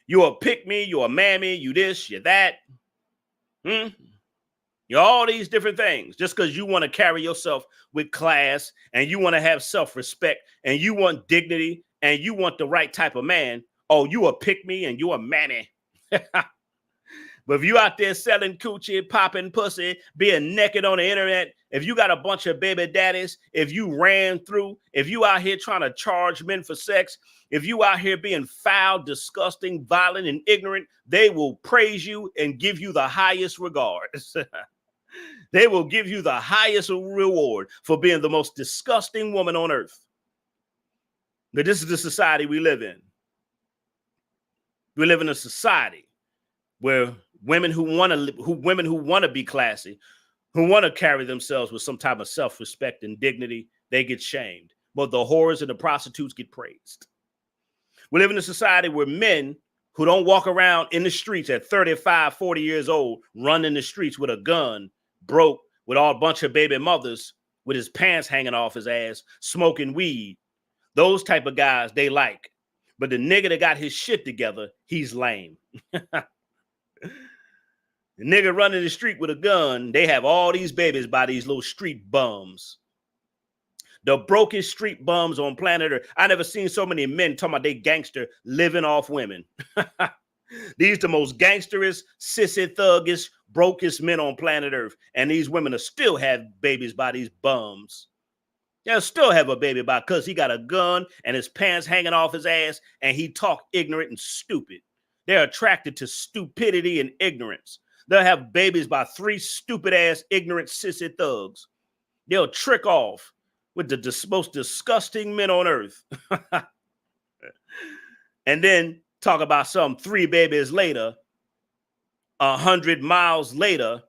You're a pick-me, you're a mammy, you this, you that. You're all these different things just because you want to carry yourself with class and you want to have self-respect and you want dignity and you want the right type of man. Oh, you a pick-me and you a mammy. But if you out there selling coochie, popping pussy, being naked on the internet, if you got a bunch of baby daddies, if you ran through, if you out here trying to charge men for sex, if you out here being foul, disgusting, violent, and ignorant, they will praise you and give you the highest regards. They will give you the highest reward for being the most disgusting woman on earth. But this is the society we live in. We live in a society where women who want to be classy, who want to carry themselves with some type of self-respect and dignity, they get shamed. But the whores and the prostitutes get praised. We live in a society where men who don't walk around in the streets at 35, 40 years old, run in the streets with a gun, broke, with all a bunch of baby mothers, with his pants hanging off his ass, smoking weed. Those type of guys they like. But the nigga that got his shit together, he's lame. The nigga running the street with a gun, they have all these babies by these little street bums. The brokest street bums on planet Earth. I never seen so many men talking about they gangster living off women. These the most gangsterous, sissy, thuggish, brokest men on planet Earth. And these women are still have babies by these bums. They'll still have a baby by because he got a gun and his pants hanging off his ass and he talk ignorant and stupid. They're attracted to stupidity and ignorance. They'll have babies by 3 stupid-ass, ignorant, sissy thugs. They'll trick off with the most disgusting men on earth. And then Talk about some 3 babies later, 100 miles later,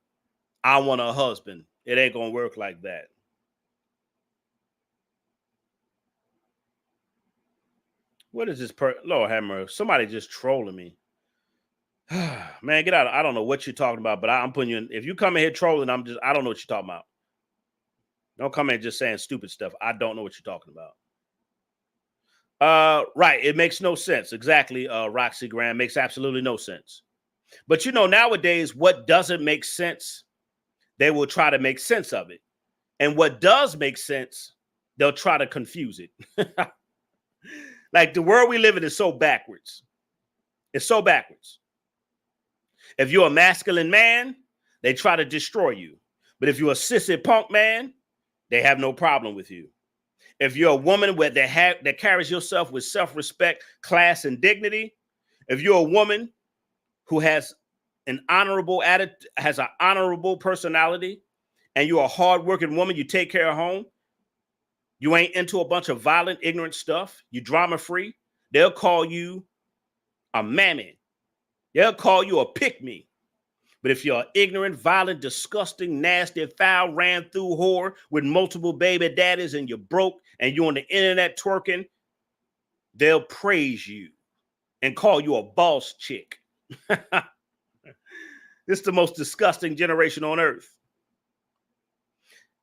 I want a husband. It ain't gonna work like that. What is this Lord have mercy. Somebody just trolling me. Man, get out. I don't know what you're talking about, but I'm putting you in. If you come in here trolling, I don't know what you're talking about. Don't come in just saying stupid stuff. I don't know what you're talking about. Right. It makes no sense. Exactly. Roxy Graham, makes absolutely no sense. But nowadays, what doesn't make sense, they will try to make sense of it. And what does make sense, they'll try to confuse it. Like the world we live in is so backwards. It's so backwards. If you're a masculine man, they try to destroy you. But if you're a sissy punk man, they have no problem with you. If you're a woman that carries yourself with self-respect, class, and dignity, if you're a woman who has an honorable attitude, has an honorable personality, and you're a hardworking woman, you take care of home, you ain't into a bunch of violent, ignorant stuff, you drama-free, they'll call you a mammy. They'll call you a pick-me. But if you're an ignorant, violent, disgusting, nasty, foul, ran through whore with multiple baby daddies and you're broke and you're on the internet twerking, they'll praise you and call you a boss chick. This is the most disgusting generation on earth.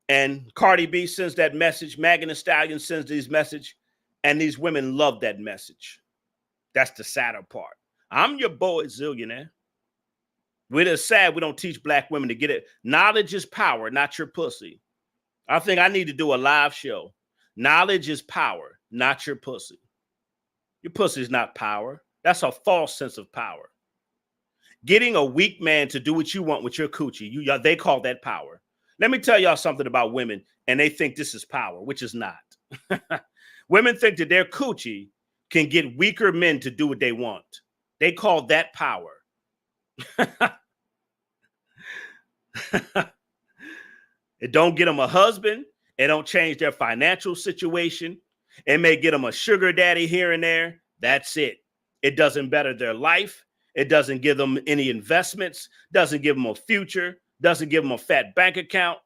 And Cardi B sends that message. Megan Thee Stallion sends this message. And these women love that message. That's the sadder part. I'm your boy, zillionaire. We're just sad we don't teach black women to get it. Knowledge is power, not your pussy. I think I need to do a live show. Knowledge is power, not your pussy. Your pussy is not power. That's a false sense of power. Getting a weak man to do what you want with your coochie, they call that power. Let me tell y'all something about women, and they think this is power, which is not. Women think that their coochie can get weaker men to do what they want. They call that power. It don't get them a husband. It don't change their financial situation. It may get them a sugar daddy here and there. That's it. It doesn't better their life. It doesn't give them any investments. Doesn't give them a future. Doesn't give them a fat bank account.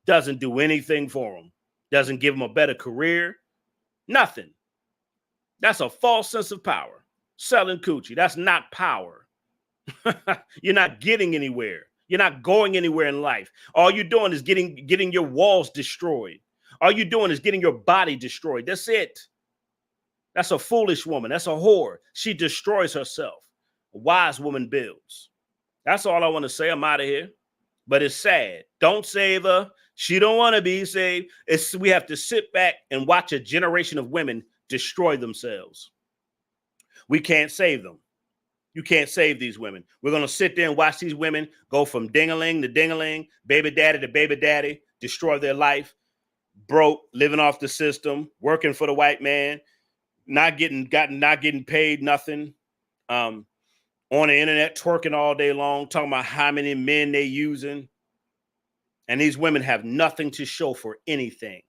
Doesn't do anything for them. Doesn't give them a better career. Nothing. That's a false sense of power. Selling coochie. That's not power. You're not getting anywhere. You're not going anywhere in life. All you're doing is getting your walls destroyed. All you're doing is getting your body destroyed. That's it. That's a foolish woman. That's a whore. She destroys herself. A wise woman builds. That's all I want to say. I'm out of here. But it's sad. Don't save her. She don't want to be saved. We have to sit back and watch a generation of women destroy themselves. We can't save them. You can't save these women. We're going to sit there and watch these women go from ding-a-ling to ding-a-ling, baby daddy to baby daddy, destroy their life, broke, living off the system, working for the white man, not getting paid nothing, on the internet, twerking all day long, talking about how many men they using. And these women have nothing to show for anything.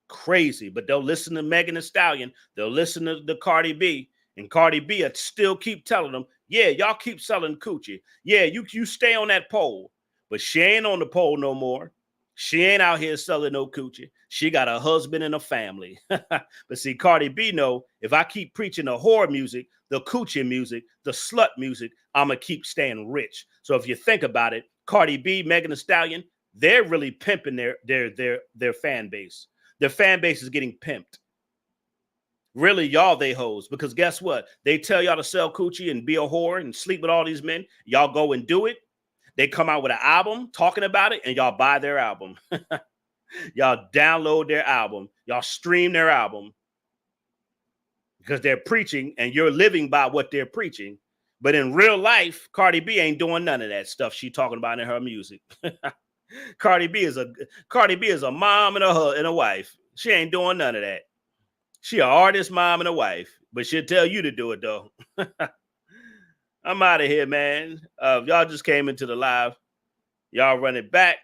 Crazy. But they'll listen to Megan Thee Stallion. They'll listen to the Cardi B. And Cardi B still keep telling them, yeah, y'all keep selling coochie. Yeah, you stay on that pole. But she ain't on the pole no more. She ain't out here selling no coochie. She got a husband and a family. But see, Cardi B know, if I keep preaching the whore music, the coochie music, the slut music, I'm going to keep staying rich. So if you think about it, Cardi B, Megan Thee Stallion, they're really pimping their fan base. Their fan base is getting pimped. Really, y'all, they hoes. Because guess what? They tell y'all to sell coochie and be a whore and sleep with all these men. Y'all go and do it. They come out with an album talking about it, and y'all buy their album. Y'all download their album. Y'all stream their album. Because they're preaching, and you're living by what they're preaching. But in real life, Cardi B ain't doing none of that stuff she talking about in her music. Cardi B is a mom and a wife. She ain't doing none of that. She an artist, mom, and a wife, but she'll tell you to do it, though. I'm out of here, man. Y'all just came into the live. Y'all run it back.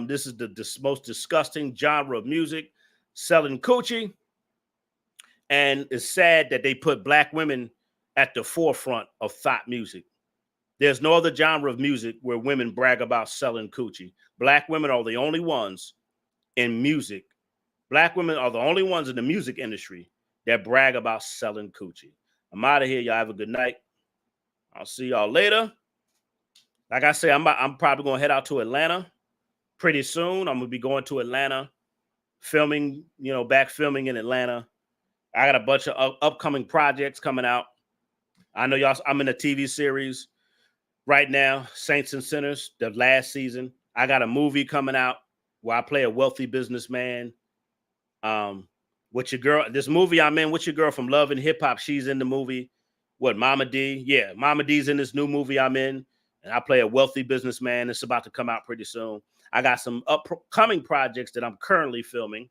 This is the most disgusting genre of music, selling coochie. And it's sad that they put Black women at the forefront of thought music. There's no other genre of music where women brag about selling coochie. Black women are the only ones in music. Black women are the only ones in the music industry that brag about selling coochie. I'm out of here. Y'all have a good night. I'll see y'all later. Like I say, I'm probably going to head out to Atlanta pretty soon. I'm going to be going to Atlanta, filming, back filming in Atlanta. I got a bunch of upcoming projects coming out. I know y'all, I'm in a TV series right now, Saints and Sinners, the last season. I got a movie coming out where I play a wealthy businessman. With your girl, this movie I'm in, with your girl from Love and Hip Hop, she's in the movie. What, Mama D? Yeah, Mama D's in this new movie I'm in, and I play a wealthy businessman. It's about to come out pretty soon. I got some upcoming projects that I'm currently filming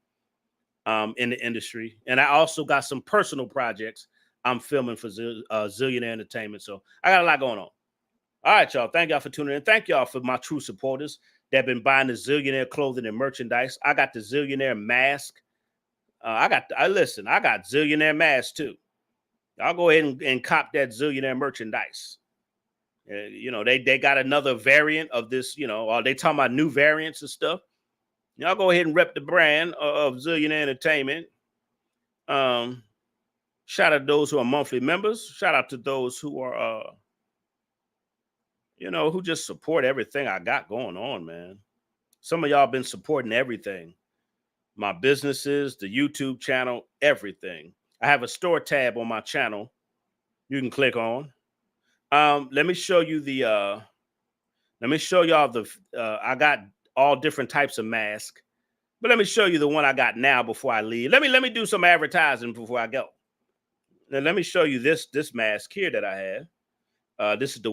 in the industry, and I also got some personal projects I'm filming for Zillionaire Entertainment. So I got a lot going on. All right, y'all. Thank y'all for tuning in. Thank y'all for my true supporters that have been buying the Zillionaire clothing and merchandise. I got the Zillionaire mask. I got Zillionaire masks too. Y'all go ahead and cop that Zillionaire merchandise. They got another variant of this, or they talking about new variants and stuff. Y'all go ahead and rep the brand of Zillionaire Entertainment. Shout out to those who are monthly members. Shout out to those who are, who just support everything I got going on, man. Some of y'all been supporting everything. My businesses, the YouTube channel, everything. I have a store tab on my channel you can click on. Let me show you I got all different types of masks, but let me show you the one I got now before I leave. Let me do some advertising before I go. Now, let me show you this mask here that I have. This is the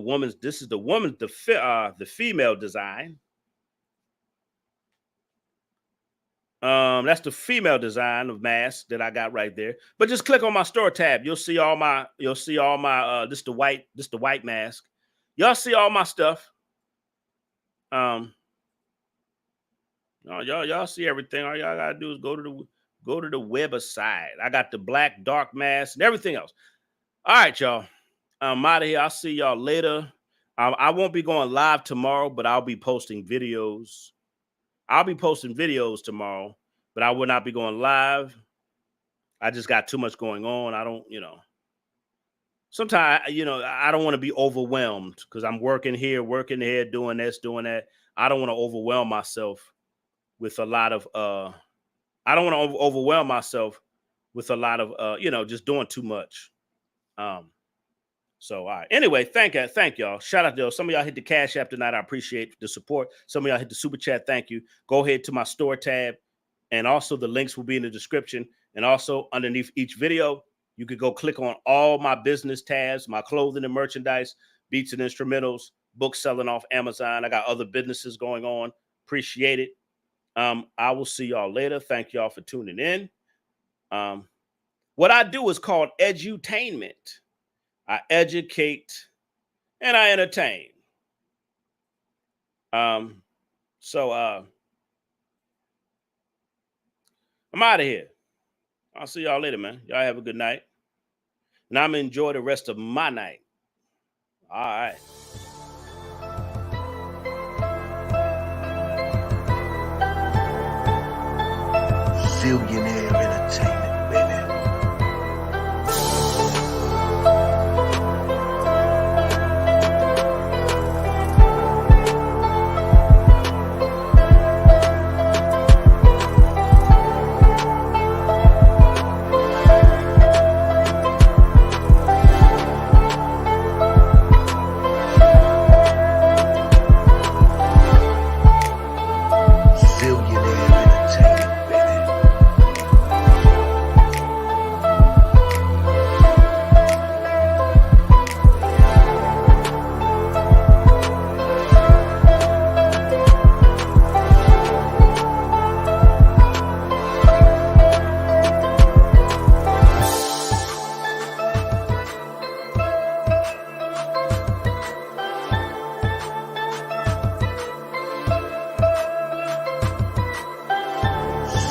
female design. That's the female design of mask that I got right there. But just click on my store tab. You'll see all my this the white mask. Y'all see all my stuff. Y'all see everything. All y'all gotta do is go to the website. I got the black dark mask and everything else. All right, y'all. I'm out of here. I'll see y'all later. I won't be going live tomorrow, but I'll be posting videos. I'll be posting videos tomorrow, but I will not be going live. I just got too much going on. I don't, sometimes, I don't want to be overwhelmed because I'm working here, working there, doing this, doing that. I don't want to overwhelm myself with a lot of, just doing too much. So, all right. Anyway, thank y'all. Shout out to y'all. Some of y'all hit the Cash App tonight. I appreciate the support. Some of y'all hit the Super Chat. Thank you. Go ahead to my store tab. And also the links will be in the description. And also underneath each video, you could go click on all my business tabs, my clothing and merchandise, beats and instrumentals, books selling off Amazon. I got other businesses going on. Appreciate it. I will see y'all later. Thank y'all for tuning in. What I do is called edutainment. I educate and I entertain. So I'm out of here. I'll see y'all later, man. Y'all have a good night. And I'm gonna enjoy the rest of my night. All right. Zillionaire Entertainment, baby.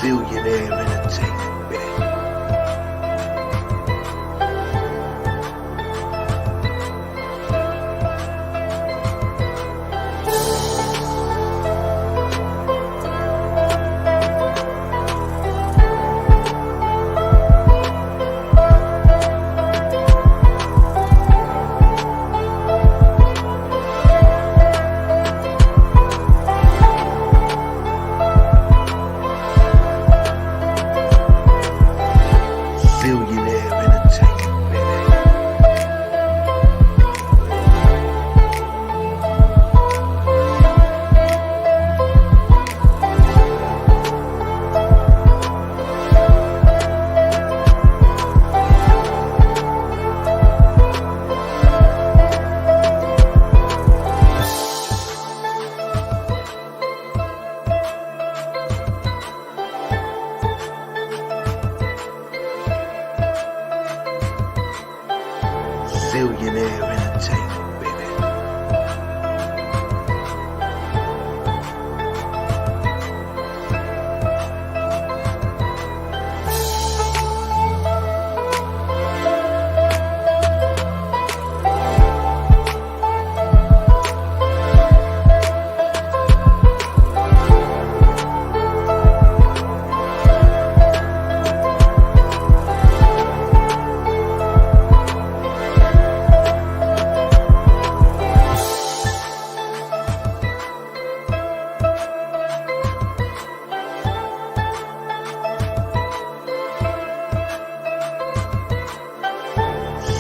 Zillionaire Entertainment, baby. Billionaire entertainment, baby.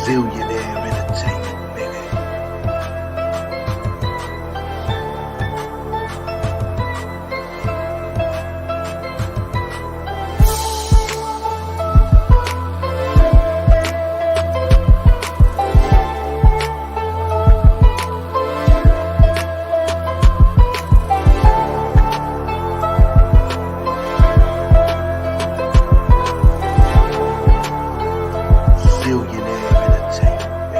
Zillionaire.